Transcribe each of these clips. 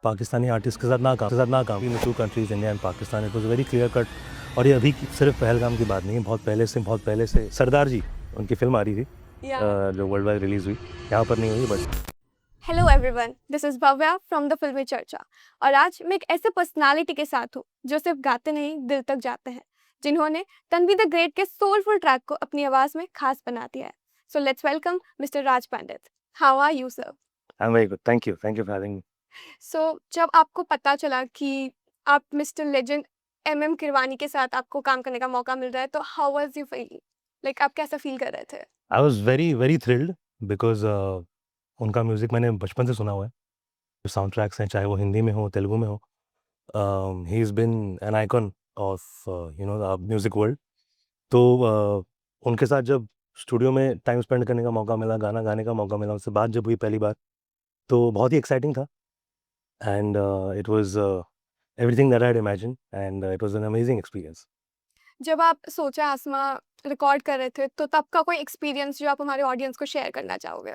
Pakistani artist के साथ ना काम in two countries India and Pakistan it was very clear cut. और ये अभी सिर्फ पहलगाम की बात नहीं है, बहुत पहले से सरदार जी उनकी फिल्म आ रही थी जो वर्ल्ड वाइड रिलीज हुई, यहाँ पर नहीं हुई but. Hello everyone, this is Bhavya from the फिल्मी चर्चा। और आज मैं एक ऐसे पर्सनालिटी के साथ हूँ जो सिर्फ गाते नहीं दिल तक जाते हैं, जिन्होंने तन्वी द ग्रेट के सोलफुल ट्रैक को अपनी आवाज में खास बना दिया है। So let's welcome mister Raj Pandit. How are you sir? I am very good, thank you for having me. So जब आपको पता चला कि आप मिस्टर लेजेंड MM किरवानी के साथ आपको काम करने का मौका मिल रहा है, तो how was you feeling? Like आप कैसा फील कर रहे थे? I was very very thrilled because उनका म्यूज़िक मैंने बचपन से सुना हुआ है। जो साउंड ट्रैक्स हैं चाहे वो हिंदी में हो तेलुगु में हो, he is been an icon of the music world. तो उनके साथ जब स्टूडियो में टाइम स्पेंड करने का मौका मिला, गाना गाने का मौका मिला, उनसे बात जब हुई पहली बार, तो बहुत ही एक्साइटिंग था। And it was everything that I had imagined and it was an amazing experience. जब आप सोचा आसमां रिकॉर्ड कर रहे थे, तो तब का कोई एक्सपीरियंस जो आप हमारे ऑडियंस को शेयर करना चाहोगे?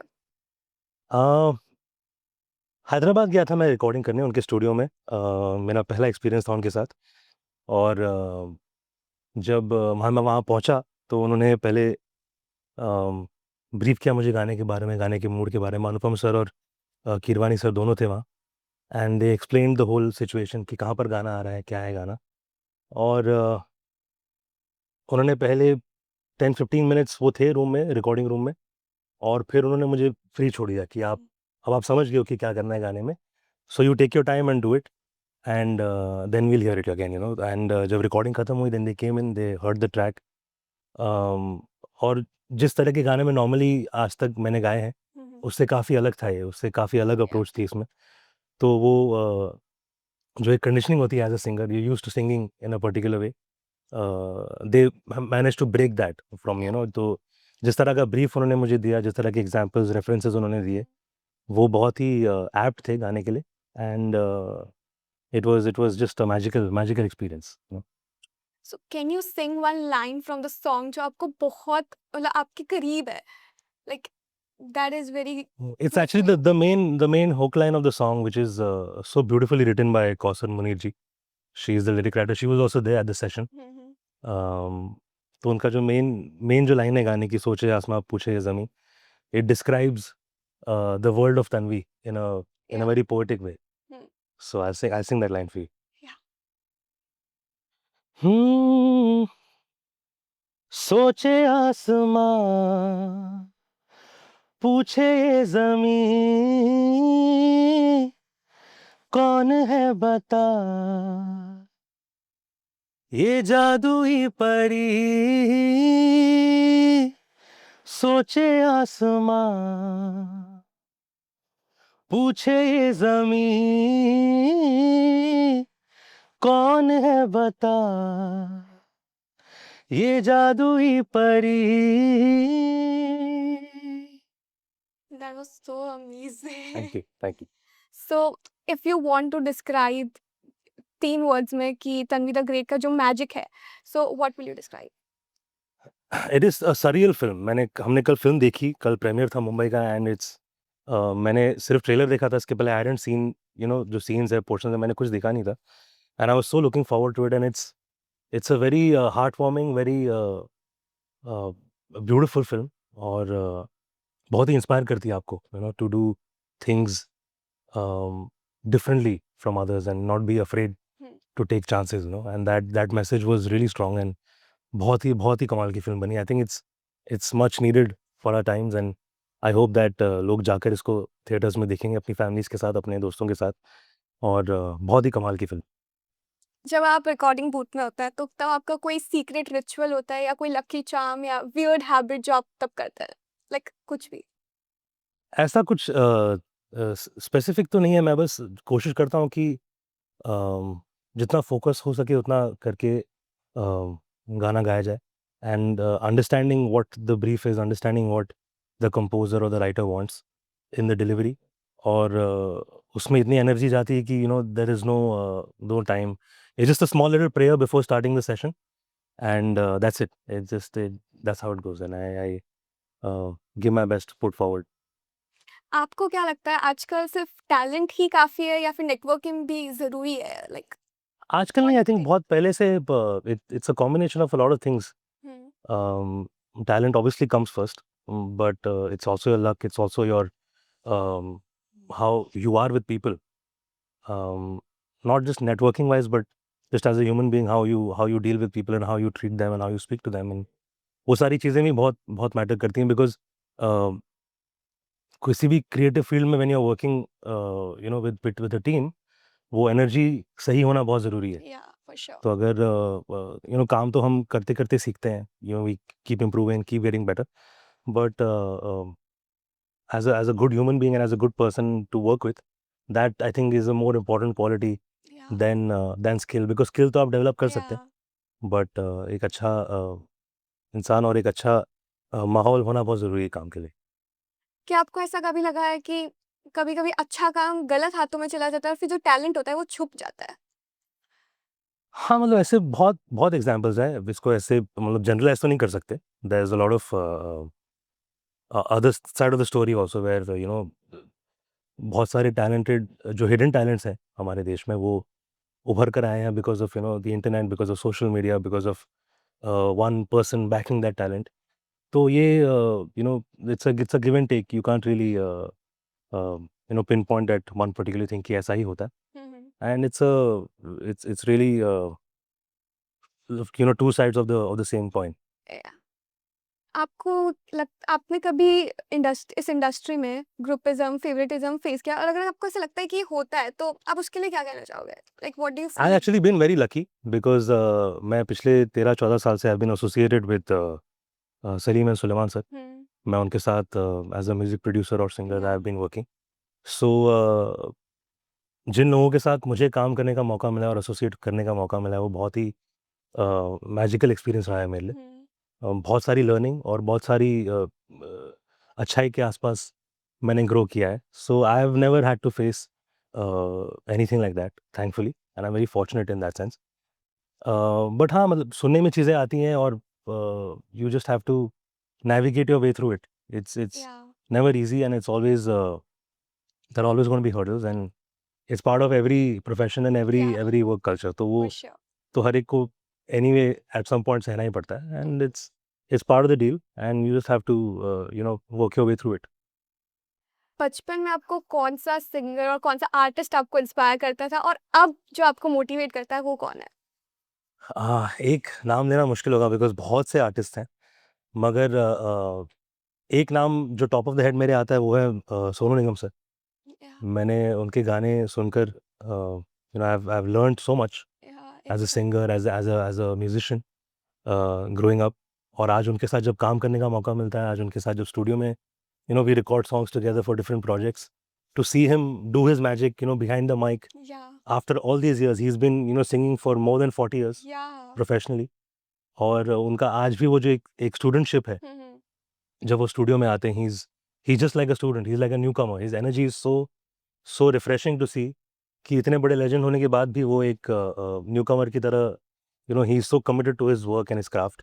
हैदराबाद गया था मैं रिकॉर्डिंग करने उनके स्टूडियो में। मेरा पहला एक्सपीरियंस था उनके साथ। और जब मैं वहाँ पहुँचा तो उन्होंने पहले ब्रीफ किया मुझे गाने के बारे में, गाने के मूड के बारे में। अनुपम सर और कीरवानी सर दोनों थे वहाँ। And they explained the whole situation कि कहाँ पर गाना आ रहा है, क्या है गाना। और उन्होंने पहले 10-15 मिनट्स वो थे रूम में, रिकॉर्डिंग रूम में। और फिर उन्होंने मुझे फ्री छोड़ दिया कि अब आप समझ गए हो कि क्या करना है गाने में, so you take your time and do it and then we'll hear it again and जब रिकॉर्डिंग खत्म हुई then they came in, they heard the track. और जिस तरह के गाने में नॉर्मली आज तक मैंने गाए हैं उससे काफ़ी अलग था ये, उससे काफ़ी अलग अप्रोच थी इसमें। तो वो जो एक कंडीशनिंग होती है as a singer, you used to singing in a particular way, they manage to break that from तो जिस तरह का ब्रीफ उन्होंने मुझे दिया, जिस तरह के एग्जांपल्स रेफरेंसेस उन्होंने दिए, वो बहुत ही एप्ट थे गाने के लिए। And it was just a magical experience. So can you sing one line from the song जो आपको बहुत मतलब आपके करीब है, like that is very It's close actually to you? the main hook line of the song, which is so beautifully written by Kausar Munir ji. She is the lyric writer. She was also there at the session. Um, तो उनका जो main जो line है गाने की, सोचे आसमां पूछे ये ज़मीं, it describes the world of Tanvi in a या very poetic way. So I'll sing that line for you. या Hmm, सोचे आसमां पूछे ये ज़मीं, कौन है बता ये जादुई परी, सोचे आसमां पूछे ये जमीन, कौन है बता ये जादुई परी। That was so amazing. Thank you thank you. So if you want to describe 3 words में कि तन्वी द ग्रेट का जो मैजिक है, so what will you describe? It is a surreal film. हमने कल फिल्म देखी, कल प्रीमियर था मुंबई का। एंड मैंने सिर्फ ट्रेलर देखा था, इसके पहले आई हैडंट सीन जो सीन्स है, पोर्शंस है, मैंने कुछ देखा नहीं था। And I was so looking forward to it and it's a very heart warming, very beautiful film. और बहुत ही इंस्पायर करती है आपको to do things differently from others and not be afraid to take chances, and that message was really strong and बहुत ही कमाल की film बनी। I think it's much needed for our times and I hope that लोग जाकर इसको theatres में देखेंगे अपनी फैमिलीज के साथ, अपने दोस्तों के साथ। और बहुत ही कमाल की फिल्म। जब आप रिकॉर्डिंग बूथ में होता है, तो तब आपका कोई सीक्रेट रिचुअल होता है या कोई लकी चार्म या वियर्ड हैबिट जो आप तब करते हैं? लाइक कुछ भी? ऐसा कुछ स्पेसिफिक तो नहीं है, मैं बस कोशिश करता हूँ कि जितना फोकस हो सके उतना करके गाना गाया जाए। And understanding what the brief is, understanding what the composer और the writer wants in the delivery. और उसमें इतनी एनर्जी जाती है कि there is no time. It's just a small little prayer before starting the session and that's it. That's how it goes and I give my best, put forward. आपको क्या लगता है आजकल सिर्फ टैलेंट ही काफ़ी है या फिर नेटवर्किंग भी ज़रूरी है? लाइक आजकल व्हाट नहीं, do I you think think? बहुत पहले से it's a combination of a lot of things. Hmm, Talent obviously comes first, but it's also your luck, it's also your um, how you are with people, um, not just networking wise, but just as a human being, how you deal with people and how you treat them and how you speak to them. And वो सारी चीज़ें भी बहुत बहुत matter करती हैं, because किसी भी क्रिएटिव फील्ड में when you are working with a team, वो एनर्जी सही होना बहुत ज़रूरी है. या फॉर श्योर। तो अगर काम तो हम करते करते सीखते हैं, we keep improving, keep getting better, but as a good human being and as a good person to work with, that I think is a more important quality या than skill, because skill तो आप develop कर या सकते हैं, but एक अच्छा इंसान और एक अच्छा माहौल होना बहुत ज़रूरी है काम के लिए. क्या आपको ऐसा कभी लगा है कि कभी-कभी अच्छा काम गलत हाथों में चला जाता है और फिर जो टैलेंट होता है वो छुप जाता है? हाँ, मतलब ऐसे बहुत बहुत एग्जांपल्स हैं, इसको ऐसे मतलब जनरलाइज़ तो नहीं कर सकते. There is a lot of other side of the story also, where बहुत सारे टैलेंटेड जो हिडन टैलेंट्स हैं हमारे देश में, वो उभर कर आए हैं because of the internet, because of social media, because of one person backing that talent. तो ये it's a give and take. You can't really pin point that one particular thing कि ऐसा ही होता हुँ, हुँ। है. And it's really two sides of the same coin. या आपको आपने कभी इस इंडस्ट्री में ग्रुपिज़्म, फेवरेटिज़्म फेस किया और अगर आपको ऐसा लगता है कि ये होता है तो आप उसके लिए क्या कहना चाहोगे? Like what do you I feel? Actually been very lucky, because मैं पिछले 13-14 साल से I have been associated with Salim and Sulaiman sir. हुँ, मैं उनके साथ एज़ अ म्यूज़िक प्रोड्यूसर और singer I yeah have been working. So जिन लोगों के साथ मुझे काम करने का मौका मिला और एसोसिएट करने का मौका मिला है, वो बहुत ही मैजिकल एक्सपीरियंस रहा है मेरे लिए. हुँ, बहुत सारी लर्निंग और बहुत सारी अच्छाई के आसपास मैंने ग्रो किया है. So I have never had to face anything like that, thankfully, and I am very fortunate in that sense. But हाँ, मतलब सुनने में चीज़ें आती हैं और you just have to navigate your way through it. It's या never easy, and it's always there are always going to be hurdles, and it's part of every profession and every या every work culture. तो वो for sure. तो हर एक को anyway at some point सहना ही पड़ता है, and it's part of the deal, and you just have to work your way through it. बचपन में आपको कौन-सा सिंगर और कौन-सा आर्टिस्ट आपको इंस्पायर करता था और अब जो आपको मोटिवेट करता है वो कौन है? एक नाम लेना मुश्किल होगा बिकॉज़ बहुत से आर्टिस्ट हैं, मगर एक नाम जो टॉप ऑफ द हेड मेरे आता है वो है सोनू निगम सर. या मैंने उनके गाने सुनकर I have learned so much as a it's singer, as a musician growing up. और आज उनके साथ जब काम करने का मौका मिलता है, आज उनके साथ जब स्टूडियो में we record songs together for different projects, to see him do his magic behind the mic या after all these years. He is been singing for more than 40 years या प्रोफेशनली. और उनका आज भी वो जो एक स्टूडेंटशिप है, हुँ, हुँ। जब वो स्टूडियो में आते हैं, he is just like a student, he is like a newcomer. His energy is so refreshing to see कि इतने बड़े लेजेंड होने के बाद भी वो एक न्यूकमर की तरह ही is so committed to his work and his craft.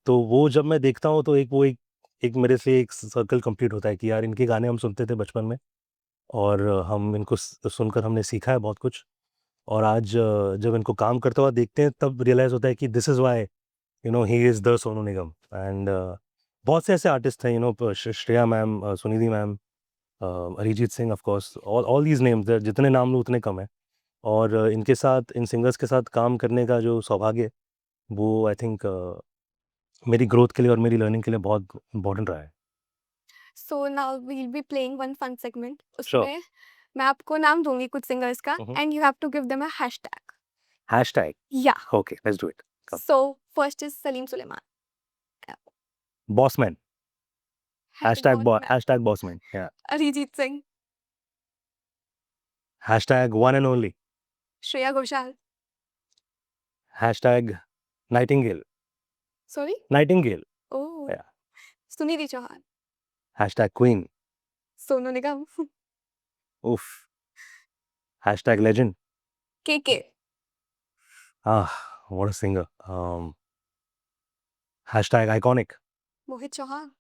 तो वो जब मैं देखता हूँ तो एक मेरे से एक सर्कल कंप्लीट होता है कि यार इनके गाने हम सुनते थे बचपन में, और हम इनको सुनकर हमने सीखा है बहुत कुछ. और आज जब इनको काम करता हुआ देखते हैं, तब रियलाइज़ होता है कि this is why he is the Sonu Nigam. And बहुत से ऐसे आर्टिस्ट हैं, Shreya ma'am, Sunidhi ma'am, Arijit Singh, of course, all these names, जितने नाम लूँ उतने कम हैं. और इनके साथ, इन सिंगर्स के साथ काम करने का जो सौभाग्य है, वो आई थिंक मेरी ग्रोथ के लिए और मेरी लर्निंग के लिए बहुत इम्पोर्टेंट रहा है. So now we will be playing one fun segment sure. उसमें मैं आपको नाम दूँगी कुछ सिंगर्स का and you have to give them a hashtag. Hashtag. Yeah okay, let's do it. So first is Salim Sulaiman, bossman. Bossman, hashtag bossman. Yeah. Arijit Singh, hashtag one and only. Shreya Ghoshal, hashtag nightingale. Sorry? Nightingale. Oh! Yeah. Sunidhi Chauhan, hashtag queen. Sonu Nigam, उफ. Hashtag legend. KK, what a singer. Hashtag iconic. Mohit Chauhan,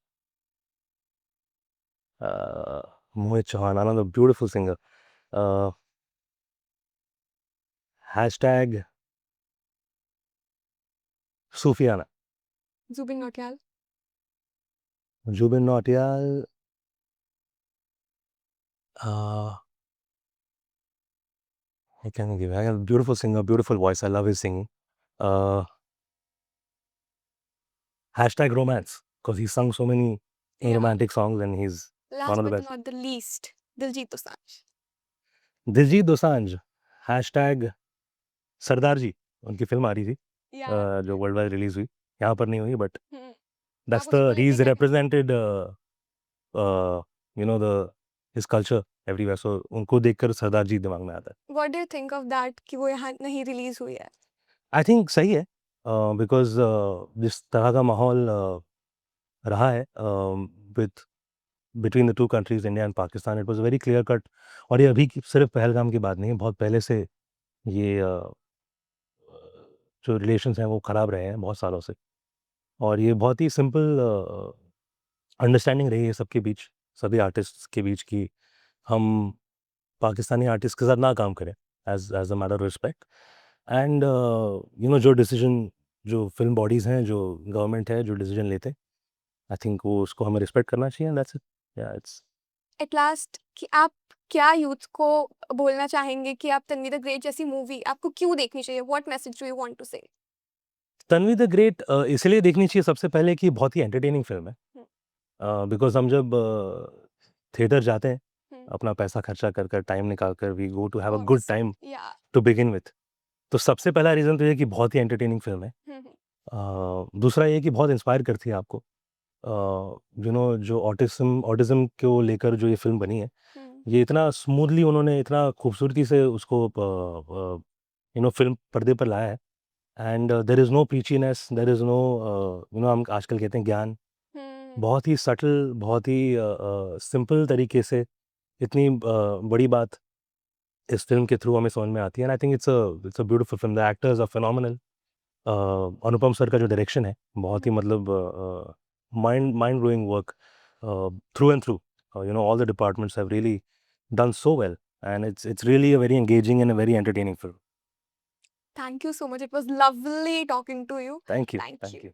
Mohit Chauhan, another beautiful singer. Hashtag Sufiana. Zubin Nautiyal. Jubin Nautiyal. I can give. I have a beautiful singer, beautiful voice. I love his singing. Hashtag romance, because he sung so many Yeah. romantic songs, and he's one Last of the but best. not the least, Diljit Dosanjh. Diljit Dosanjh. Hashtag Sardar ji. उनकी film आ रही थी Yeah. जो world wide release हुई. यहाँ पर नहीं हुई, but hmm, that's आप द उसको ही लेके इज क्या कहें? Represented you know the his culture everywhere. So उनको देखकर सरदार जी दिमाग में आता है. What do you think of that कि वो यहाँ नहीं रिलीज हुई है? आई थिंक सही है, बिकॉज जिस तरह का माहौल रहा है with between the two countries India and Pakistan, it was very clear cut. और ये अभी सिर्फ पहलगाम की बात नहीं है, बहुत पहले से ये जो रिलेशंस हैं वो ख़राब रहे हैं बहुत सालों से. और ये बहुत ही सिंपल अंडरस्टैंडिंग रही है सबके बीच, सभी आर्टिस्ट्स के बीच, कि हम पाकिस्तानी आर्टिस्ट के साथ ना काम करें as a matter of respect. And जो डिसीजन, जो फिल्म बॉडीज़ हैं, जो गवर्नमेंट है, जो डिसीजन लेते हैं, आई थिंक वो उसको हमें रिस्पेक्ट करना चाहिए. And that's it. या इट्स एट लास्ट कि आप क्या यूथ को बोलना चाहेंगे कि आप तन्वी द ग्रेट जैसी मूवी आपको क्यों देखनी चाहिए? What message do you want to say? Tanvi the great इसलिए देखनी चाहिए सबसे पहले कि बहुत ही एंटरटेनिंग फिल्म है. बिकॉज हम जब थिएटर जाते हैं अपना पैसा खर्चा कर कर, टाइम निकाल कर, we go to have a good time या टू बिगिन विथ. तो सबसे पहला रीज़न तो ये कि बहुत ही एंटरटेनिंग फिल्म है. दूसरा ये कि बहुत इंस्पायर करती है आपको. जो ऑटिज़्म को लेकर जो ये फ़िल्म बनी है, ये इतना स्मूथली उन्होंने, इतना खूबसूरती से उसको फ़िल्म पर्दे पर लाया है. And there is no preachiness, there is no हम आजकल कहते हैं ज्ञान. बहुत ही सटल, बहुत ही सिंपल तरीके से इतनी बड़ी बात इस फ़िल्म के थ्रू हमें समझ में आती है. And I think it's a beautiful film. The actors are phenomenal. Anupam sir का जो डायरेक्शन है, बहुत ही मतलब mind blowing work through and through. All the departments have really done so well, and it's really a very engaging and a very entertaining film. Thank you so much, it was lovely talking to you. Thank you. Thank thank you. You.